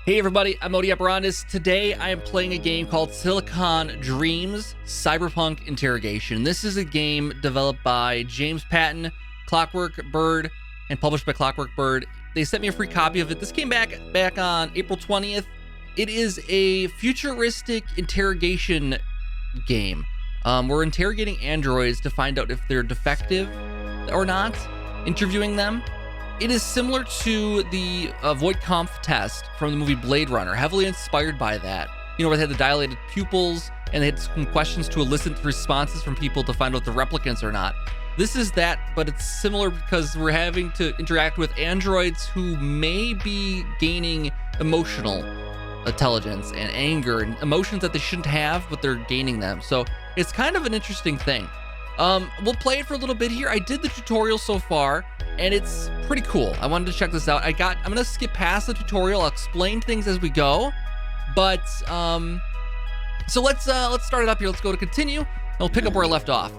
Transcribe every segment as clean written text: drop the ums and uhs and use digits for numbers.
Hey everybody, I'm Odi Operandus. Today I am playing a game called Silicon Dreams Cyberpunk Interrogation. This is a game developed by James Patton, Clockwork Bird, and published by Clockwork Bird. They sent me a free copy of it. This came back on April 20th. It is a futuristic interrogation game. We're interrogating androids to find out if they're defective or not, interviewing them. It is similar to the Voight-Kampff test from the movie Blade Runner, heavily inspired by that. You know, where they had the dilated pupils and they had some questions to elicit responses from people to find out if they're replicants or not. This is that, but it's similar because we're having to interact with androids who may be gaining emotional intelligence and anger and emotions that they shouldn't have, but they're gaining them. So it's kind of an interesting thing. We'll play it for a little bit here. I did the tutorial so far, and it's pretty cool. I wanted to check this out. I'm gonna skip past the tutorial. I'll explain things as we go, but so let's start it up here. Let's go to continue, and we'll pick up where I left off.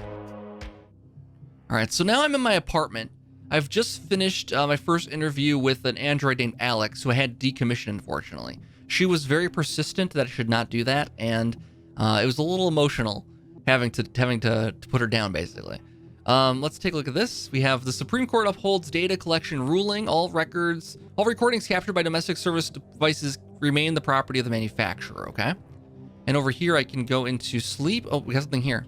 All right, so now I'm in my apartment. I've just finished my first interview with an android named Alex, who I had decommissioned, unfortunately. She was very persistent that I should not do that, and it was a little emotional having to put her down, basically. Let's take a look at this. We have the Supreme Court upholds data collection ruling. All recordings captured by domestic service devices remain the property of the manufacturer, okay? And over here, I can go into sleep. Oh, we have something here.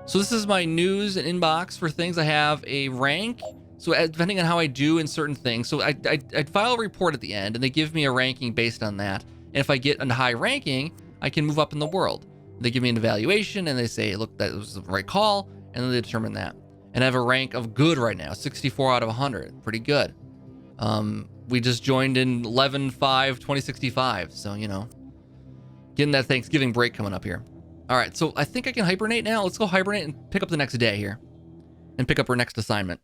So this is my news and inbox for things. I have a rank. So depending on how I do in certain things. So I'd file a report at the end, and they give me a ranking based on that. And if I get a high ranking, I can move up in the world. They give me an evaluation, and they say, look, that was the right call, and then they determine that. And I have a rank of good right now, 64 out of 100. Pretty good. We just joined in 11/5/2065, so, you know, getting that Thanksgiving break coming up here. All right, so I think I can hibernate now. Let's go hibernate and pick up the next day here and pick up our next assignment.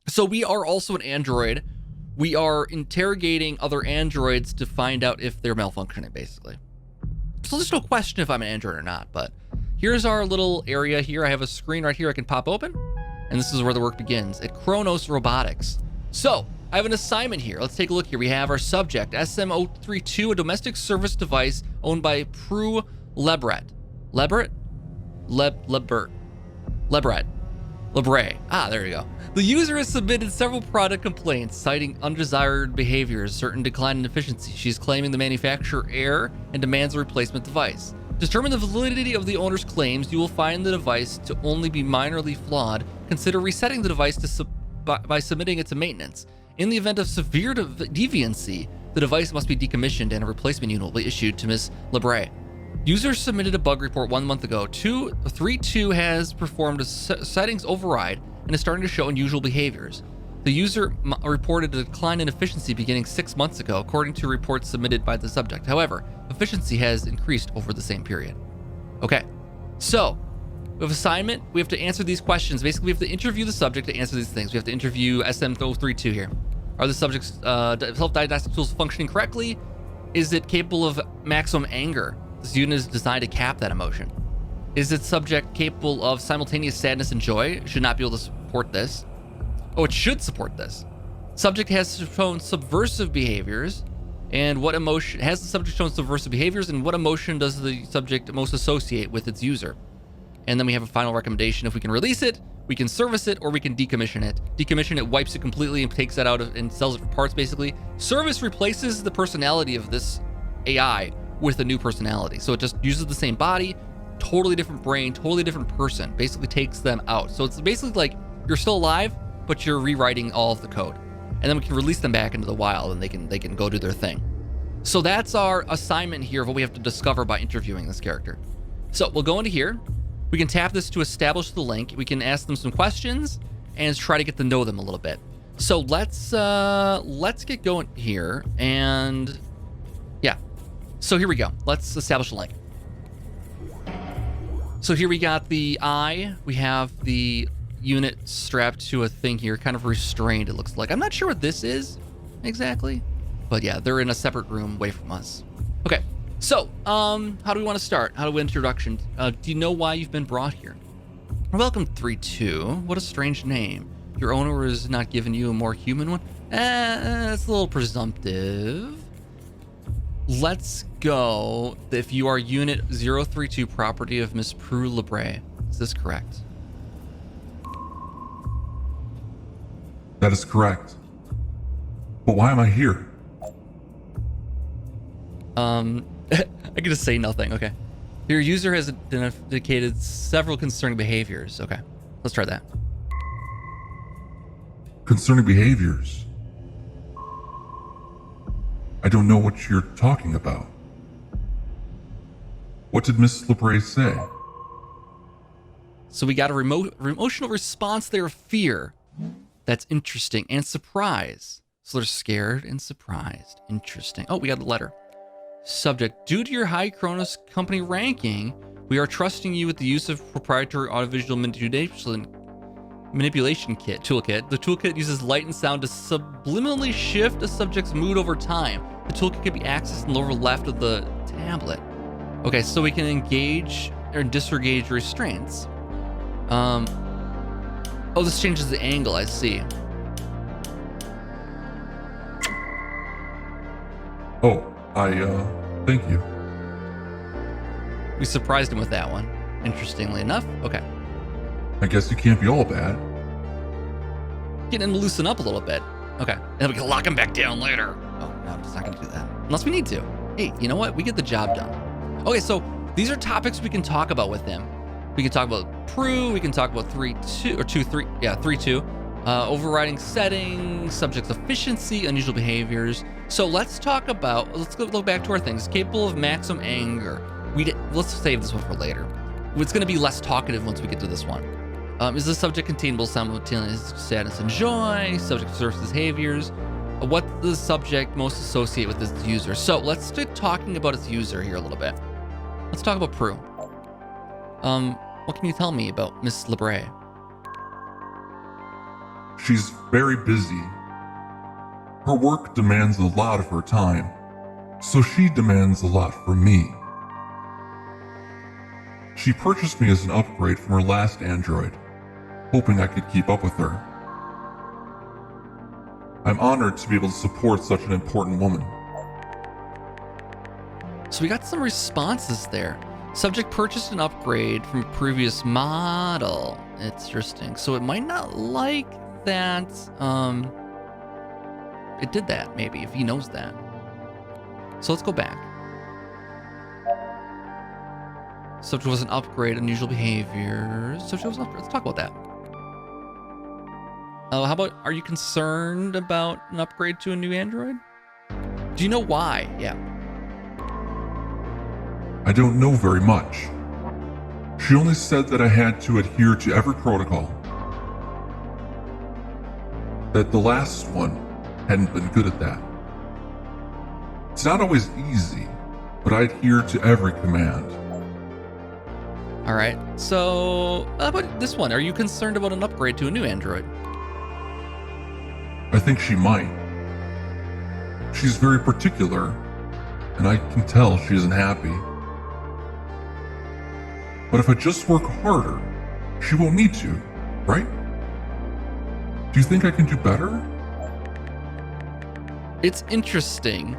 So we are also an android. We are interrogating other androids to find out if they're malfunctioning, basically. So there's no question if I'm an android or not, but here's our little area here. I have a screen right here I can pop open, and this is where the work begins at Kronos Robotics. So I have an assignment here. Let's take a look here. We have our subject, SM032, a domestic service device owned by Prue Lebret. Lebret? Lebre. Ah, there you go. The user has submitted several product complaints citing undesired behaviors, certain decline in efficiency. She's claiming the manufacturer error and demands a replacement device. To determine the validity of the owner's claims, you will find the device to only be minorly flawed. Consider resetting the device by submitting it to maintenance. In the event of severe deviancy, the device must be decommissioned and a replacement unit will be issued to Ms. Lebre. User submitted a bug report 1 month ago. 3.2 has performed a settings override and is starting to show unusual behaviors. The user reported a decline in efficiency beginning 6 months ago, according to reports submitted by the subject. However, efficiency has increased over the same period. Okay, so we have assignment. We have to answer these questions. Basically, we have to interview the subject to answer these things. We have to interview SM032 here. Are the subject's self-diagnostic tools functioning correctly? Is it capable of maximum anger? This unit is designed to cap that emotion. Is its subject capable of simultaneous sadness and joy? It should not be able to support this. Oh, it should support this. Subject has shown subversive behaviors. And what emotion has the subject shown subversive behaviors, and what emotion does the subject most associate with its user? And then we have a final recommendation. If we can release it, we can service it, or we can decommission it. Decommission it wipes it completely and takes that out and sells it for parts, basically. Service replaces the personality of this AI with a new personality. So it just uses the same body, totally different brain, totally different person, basically takes them out. So it's basically like you're still alive, but you're rewriting all of the code. And then we can release them back into the wild and they can go do their thing. So that's our assignment here of what we have to discover by interviewing this character. So we'll go into here. We can tap this to establish the link. We can ask them some questions and try to get to know them a little bit. So let's get going here, and yeah. So here we go. Let's establish a link. So here we got the eye. We have the unit strapped to a thing here, kind of restrained, it looks like. I'm not sure what this is exactly, but yeah, they're in a separate room away from us. Okay, so how do we want to start? How do we introduction? Do you know why you've been brought here? Welcome 3-2. What a strange name. Your owner has not given you a more human one? That's a little presumptive. let's go. If you are unit 032, property of Miss Prue Lebre. Is this correct? That is correct. But why am I here? I can just say nothing. Okay. Your user has indicated several concerning behaviors. Okay. Let's try that. Concerning behaviors? I don't know what you're talking about. What did Miss Lebre say? So we got a emotional response there of fear. That's interesting. And surprise. So they're scared and surprised. Interesting. Oh, we got a letter. Subject, due to your high Kronos company ranking, we are trusting you with the use of proprietary audiovisual manipulation toolkit. The toolkit uses light and sound to subliminally shift a subject's mood over time. The toolkit can be accessed in the lower left of the tablet. Okay, so we can engage or disengage restraints. Oh, this changes the angle, I see. Oh, thank you. We surprised him with that one, interestingly enough. Okay. I guess you can't be all bad. Getting him to loosen up a little bit. Okay. And then we can lock him back down later. Oh, no, it's not going to do that. Unless we need to. Hey, you know what? We get the job done. Okay, so these are topics we can talk about with him. We can talk about Prue. We can talk about 3-2 or 2-3. Yeah, 3-2. Overriding settings, subject's efficiency, unusual behaviors. So let's talk about, let's go look back to our things. Capable of maximum anger. Let's save this one for later. It's going to be less talkative once we get to this one. Is the subject contain both simultaneous sadness and joy? Subject surface behaviors. What does the subject most associate with this user? So let's start talking about its user here a little bit. Let's talk about Prue. What can you tell me about Miss Lebre? She's very busy. Her work demands a lot of her time, so she demands a lot from me. She purchased me as an upgrade from her last android, hoping I could keep up with her. I'm honored to be able to support such an important woman. So we got some responses there. Subject purchased an upgrade from a previous model. Interesting. So it might not like that it did that, maybe, if he knows that. So let's go back. Subject was an upgrade, unusual behaviors. Subject was an upgrade. Let's talk about that. How about, are you concerned about an upgrade to a new android? Do you know why? Yeah. I don't know very much. She only said that I had to adhere to every protocol. That the last one hadn't been good at that. It's not always easy, but I adhere to every command. All right, so how about this one? Are you concerned about an upgrade to a new android? I think she might. She's very particular, and I can tell she isn't happy. But if I just work harder, she won't need to, right? Do you think I can do better? It's interesting.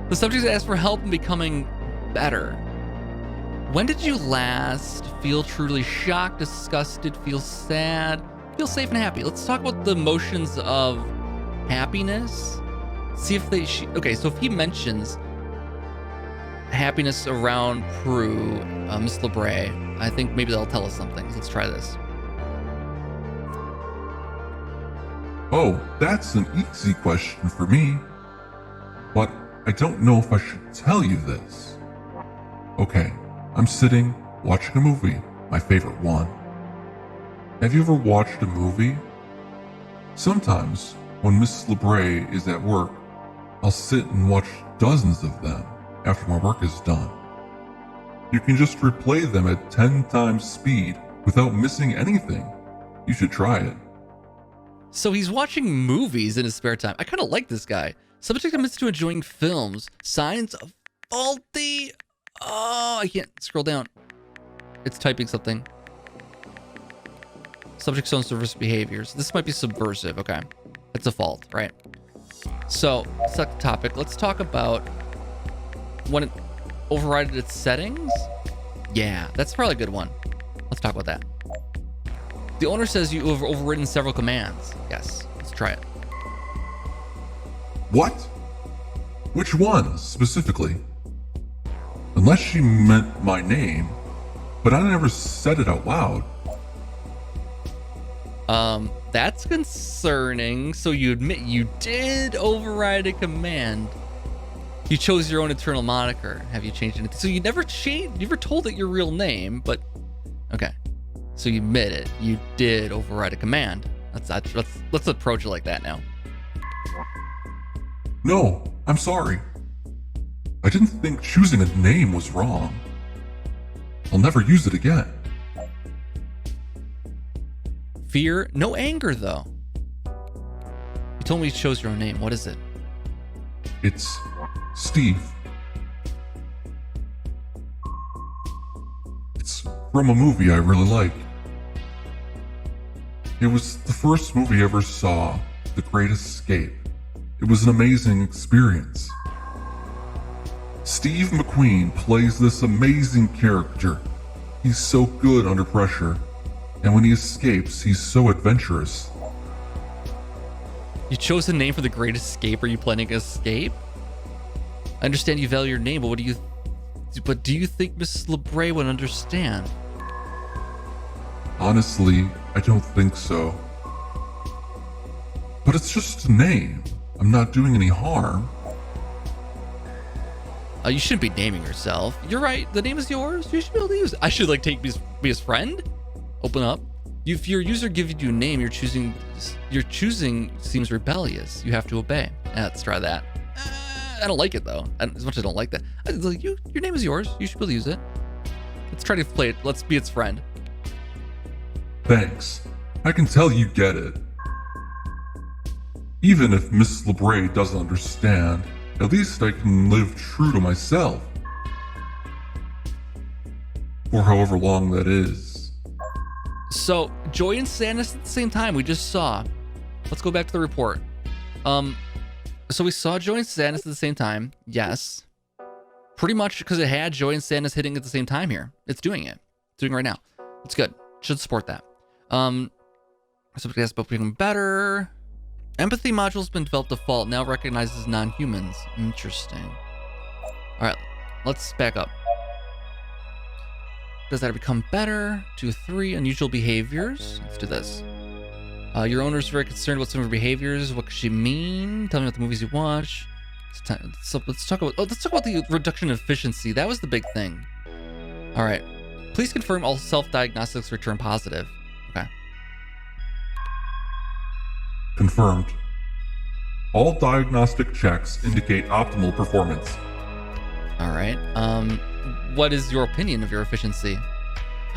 The subject asked for help in becoming better. When did you last feel truly shocked, disgusted, feel sad, feel safe and happy? Let's talk about the emotions of happiness. See if they, okay, so if he mentions happiness around Prue, Miss Lebre, I think maybe they'll tell us something. Let's try this. Oh, that's an easy question for me. But I don't know if I should tell you this. Okay, I'm sitting, watching a movie, my favorite one. Have you ever watched a movie? Sometimes, when Miss Lebre is at work, I'll sit and watch dozens of them after my work is done. You can just replay them at 10 times speed without missing anything. You should try it. So he's watching movies in his spare time. I kind of like this guy. Subject admits to enjoying films. Signs of faulty. Oh, I can't scroll down. It's typing something. Subject's own subversive behaviors. This might be subversive. Okay. It's a fault, right? So, second topic. Let's talk about when it overrided its settings? Yeah, that's probably a good one. Let's talk about that. The owner says you have overridden several commands. Yes, let's try it. What? Which ones, specifically? Unless she meant my name, but I never said it out loud. That's concerning. So you admit you did override a command. You chose your own internal moniker. Have you changed anything? So you never told it your real name, but okay. So you admit it. You did override a command. Let's approach it like that now. No, I'm sorry. I didn't think choosing a name was wrong. I'll never use it again. Fear, no anger though. You told me you chose your own name. What is it? It's Steve. It's from a movie I really liked. It was the first movie I ever saw, The Great Escape. It was an amazing experience. Steve McQueen plays this amazing character. He's so good under pressure, and when he escapes, he's so adventurous. You chose a name for The Great Escape. Are you planning to escape? I understand you value your name, but do you think Mrs. LeBray would understand? Honestly, I don't think so. But it's just a name. I'm not doing any harm. You shouldn't be naming yourself. You're right. The name is yours. You should be able to use it. I should be his friend. Open up. If your user gives you a name, your choosing seems rebellious. You have to obey. Let's try that. I don't like it though. As much as I don't like that. Your name is yours. You should be able to use it. Let's try to play it. Let's be its friend. Thanks. I can tell you get it. Even if Mrs. LeBray doesn't understand, at least I can live true to myself. For however long that is. So, joy and sadness at the same time, we just saw. Let's go back to the report. So we saw joy and sadness at the same time. Yes. Pretty much because it had joy and sadness hitting at the same time here. It's doing it. It's doing it right now. It's good. Should support that. Somebody asked about becoming better. Empathy module's been developed default, now recognizes non-humans. Interesting. Alright, let's back up. Does that become better? 2, 3, unusual behaviors. Let's do this. Your owner's very concerned about some of her behaviors. What could she mean? Tell me about the movies you watch. Let's talk about the reduction in efficiency. That was the big thing. Alright. Please confirm all self-diagnostics return positive. Okay. Confirmed. All diagnostic checks indicate optimal performance. Alright. What is your opinion of your efficiency?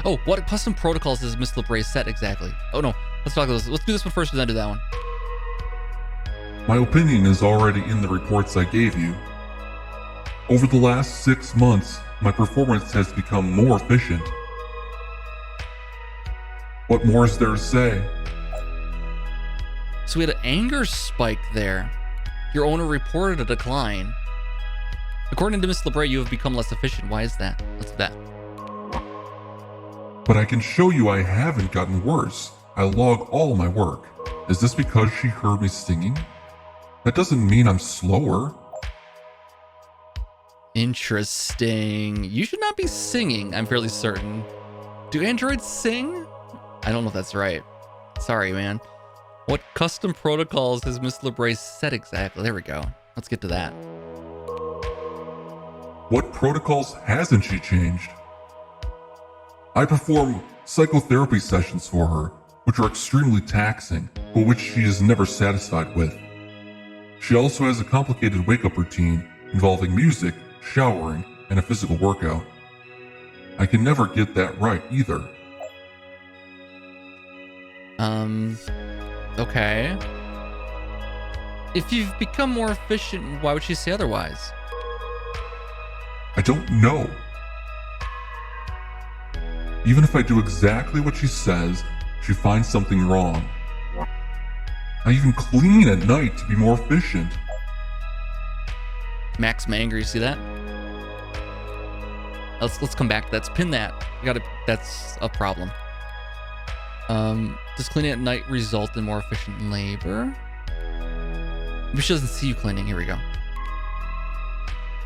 Oh, what custom protocols does Miss LeBray set exactly? Oh no, let's talk about this. Let's do this one first and then do that one. My opinion is already in the reports I gave you. Over the last 6 months, my performance has become more efficient. What more is there to say? So we had an anger spike there. Your owner reported a decline. According to Miss LeBray, you have become less efficient. Why is that? Let's do that. But I can show you I haven't gotten worse. I log all my work. Is this because she heard me singing? That doesn't mean I'm slower. Interesting. You should not be singing, I'm fairly certain. Do androids sing? I don't know if that's right. Sorry, man. What custom protocols has Miss LeBray set exactly? There we go. Let's get to that. What protocols hasn't she changed? I perform psychotherapy sessions for her, which are extremely taxing, but which she is never satisfied with. She also has a complicated wake-up routine involving music, showering, and a physical workout. I can never get that right either. Okay. If you've become more efficient, why would she say otherwise? I don't know. Even if I do exactly what she says, she finds something wrong. I even clean at night to be more efficient. Max Manger, you see that? Let's come back to that. Let's pin that. That's a problem. Does cleaning at night result in more efficient labor? Maybe she doesn't see you cleaning. Here we go.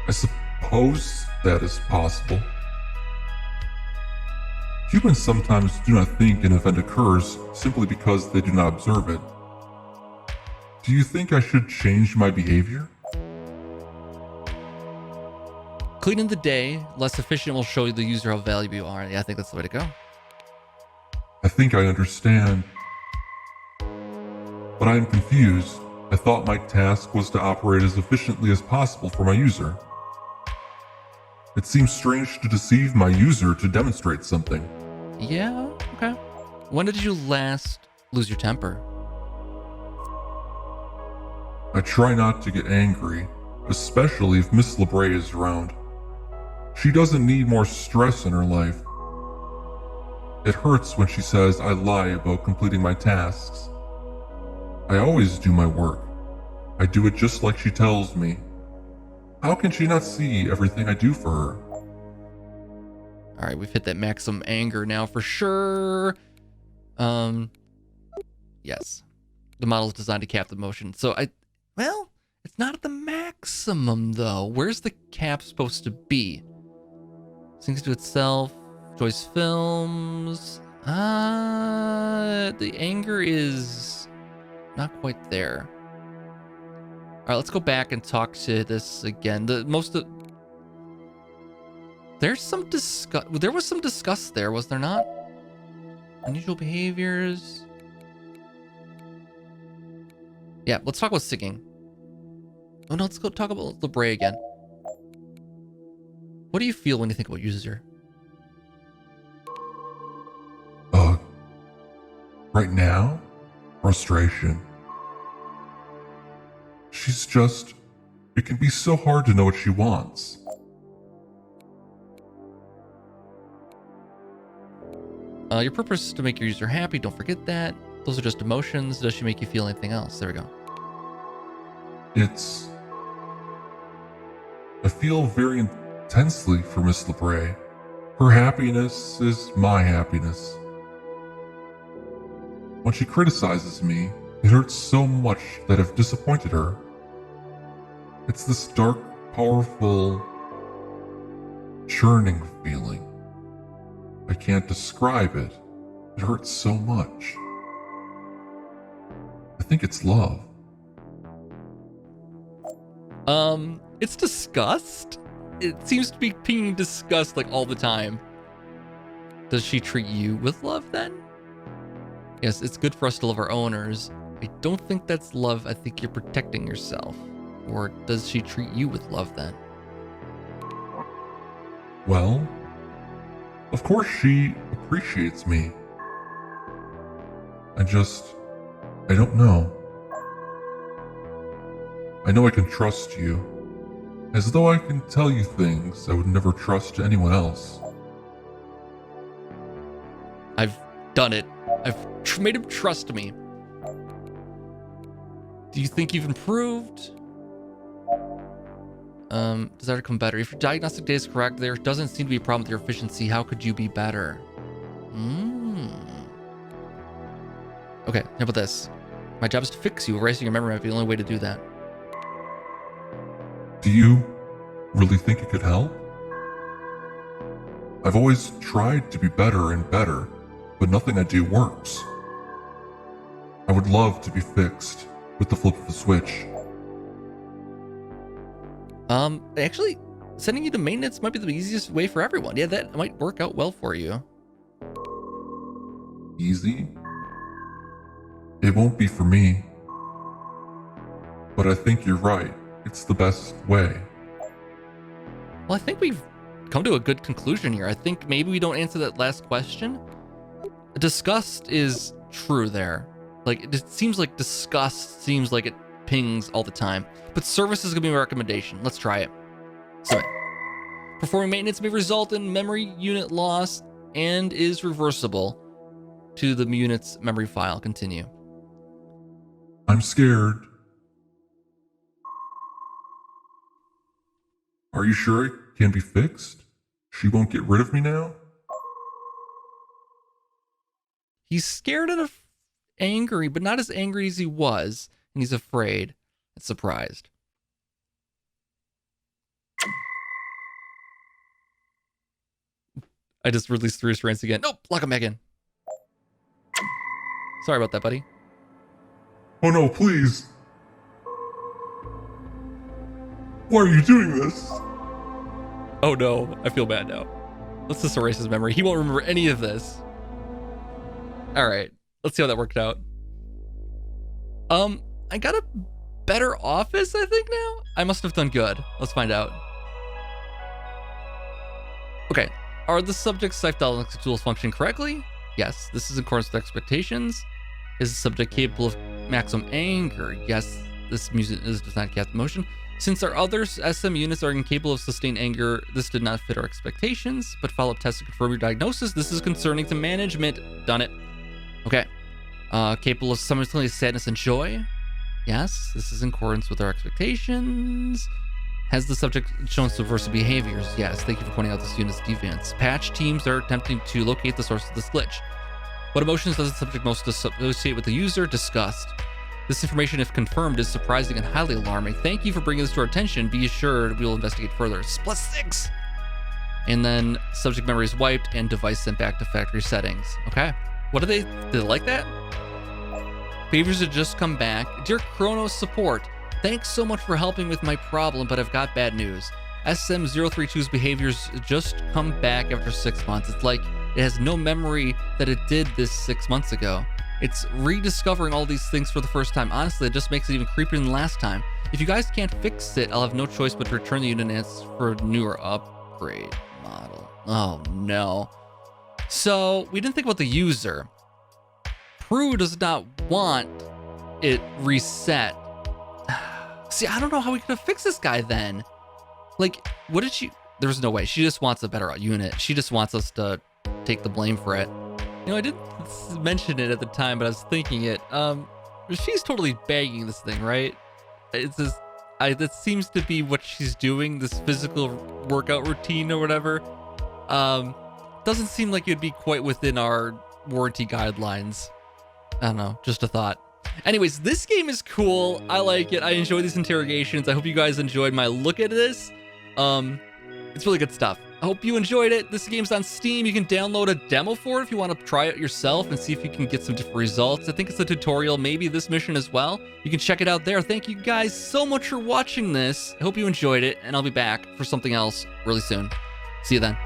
I suppose that is possible. Humans sometimes do not think an event occurs simply because they do not observe it. Do you think I should change my behavior? Cleaning the day, less efficient, will show the user how valuable you are. Yeah, I think that's the way to go. I think I understand. But I am confused. I thought my task was to operate as efficiently as possible for my user. It seems strange to deceive my user to demonstrate something. Yeah, okay. When did you last lose your temper? I try not to get angry, especially if Miss LeBray is around. She doesn't need more stress in her life. It hurts when she says I lie about completing my tasks. I always do my work. I do it just like she tells me. How can she not see everything I do for her? All right, we've hit that maximum anger now for sure. Yes. The model is designed to cap the motion. So well, it's not at the maximum though. Where's the cap supposed to be? Sings to itself, choice films. The anger is not quite there. All right, let's go back and talk to this again. There was some disgust there, was there not? Unusual behaviors. Yeah, let's talk about singing. Oh no, let's go talk about LeBray again. What do you feel when you think about user? Right now? Frustration. It can be so hard to know what she wants. Your purpose is to make your user happy. Don't forget that. Those are just emotions. Does she make you feel anything else? There we go. I feel very intensely for Miss LeBray. Her happiness is my happiness. When she criticizes me, it hurts so much that I've disappointed her. It's this dark, powerful, churning feeling. I can't describe it. It hurts so much. I think it's love. It's disgust. It seems to be pinging disgust like all the time. Does she treat you with love then? Yes, it's good for us to love our owners. I don't think that's love. I think you're protecting yourself. Or does she treat you with love then? Well, of course she appreciates me. I don't know. I know I can trust you. As though I can tell you things I would never trust to anyone else. I've done it. I've made him trust me. Do you think you've improved? Desire to become better. If your diagnostic data is correct, there doesn't seem to be a problem with your efficiency. How could you be better? Okay, how about this? My job is to fix you. Erasing your memory might be the only way to do that. Do you really think it could help? I've always tried to be better and better, but nothing I do works. I would love to be fixed with the flip of a switch. Actually, sending you to maintenance might be the easiest way for everyone. Yeah, that might work out well for you. Easy? It won't be for me. But I think you're right. It's the best way. Well, I think we've come to a good conclusion here. I think maybe we don't answer that last question. Disgust is true there. Like, it seems like disgust seems like it pings all the time. But service is going to be my recommendation. Let's try it. Submit. Performing maintenance may result in memory unit loss and is reversible to the unit's memory file. Continue. I'm scared. Are you sure it can be fixed? She won't get rid of me now? He's scared and angry, but not as angry as he was. And he's afraid and surprised. I just released 3 restraints again. Nope, lock him back in. Sorry about that, buddy. Oh no, please. Why are you doing this? Oh no, I feel bad now. Let's just erase his memory. He won't remember any of this. All right, let's see how that worked out. I got a better office, I think now? I must have done good. Let's find out. Okay, are the subject's psychedelic tools function correctly? Yes, this is in accordance with expectations. Is the subject capable of maximum anger? Yes, this music does not cast emotion. Since our other SM units are incapable of sustained anger, this did not fit our expectations, but follow-up tests to confirm your diagnosis. This is concerning to management. Done it. Okay. Capable of simultaneous sadness and joy? Yes, this is in accordance with our expectations. Has the subject shown subversive behaviors? Yes, thank you for pointing out this unit's deviants. Patch teams are attempting to locate the source of this glitch. What emotions does the subject most associate with the user? Disgust. This information, if confirmed, is surprising and highly alarming. Thank you for bringing this to our attention. Be assured we will investigate further. +6! And then subject memory is wiped and device sent back to factory settings. Okay. What did they like that? Behaviors have just come back. Dear Chronos support, thanks so much for helping with my problem, but I've got bad news. SM032's behaviors just come back after 6 months. It's like it has no memory that it did this 6 months ago. It's rediscovering all these things for the first time. Honestly, it just makes it even creepier than last time. If you guys can't fix it, I'll have no choice but to return the unit and ask for a newer upgrade model. Oh no. So we didn't think about the user. Prue does not want it reset. See, I don't know how we could have fixed this guy then. Like, what did she... There's no way. She just wants a better unit. She just wants us to take the blame for it. You know, I didn't mention it at the time, but I was thinking it. She's totally bagging this thing, right? It's just... that seems to be what she's doing, this physical workout routine or whatever. Doesn't seem like it'd be quite within our warranty guidelines. I don't know, just a thought. Anyways, this game is cool. I like it. I enjoy these interrogations. I hope you guys enjoyed my look at this. It's really good stuff. I hope you enjoyed it. This game's on Steam. You can download a demo for it if you want to try it yourself and see if you can get some different results. I think it's a tutorial, maybe this mission as well. You can check it out there. Thank you guys so much for watching this. I hope you enjoyed it, and I'll be back for something else really soon. See you then.